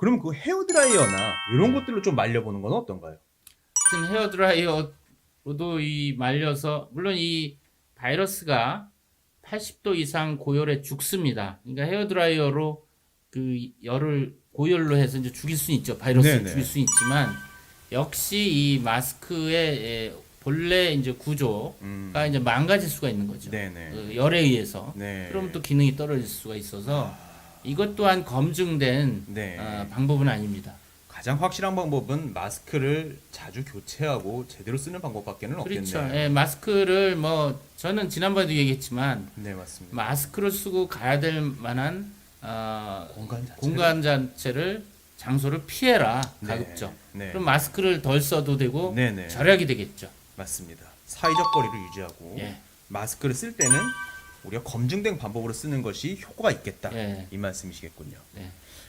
그럼 그 헤어드라이어나 이런 것들로 좀 말려보는 건 어떤가요? 지금 헤어드라이어로도 이 말려서 물론 이 바이러스가 80도 이상 고열에 죽습니다. 그러니까 헤어드라이어로 그 열을 고열로 해서 이제 죽일 수 있죠. 바이러스를 네네. 죽일 수 있지만 역시 이 마스크의 본래 이제 구조가 이제 망가질 수가 있는 거죠. 네네. 그 열에 의해서. 네. 그럼 또 기능이 떨어질 수가 있어서 이것 또한 검증된 네. 방법은 아닙니다. 가장 확실한 방법은 마스크를 자주 교체하고 제대로 쓰는 방법밖에는 그렇죠. 없겠네요. 예, 마스크를 뭐 저는 지난번에도 얘기했지만 네, 맞습니다. 마스크를 쓰고 가야 될 만한 공간 자체를? 공간 자체를 장소를 피해라 네, 가급적. 네. 그럼 마스크를 덜 써도 되고 네네. 절약이 되겠죠. 맞습니다. 사회적 거리를 유지하고 예. 마스크를 쓸 때는 우리가 검증된 방법으로 쓰는 것이 효과가 있겠다. 예. 이 말씀이시겠군요. 네.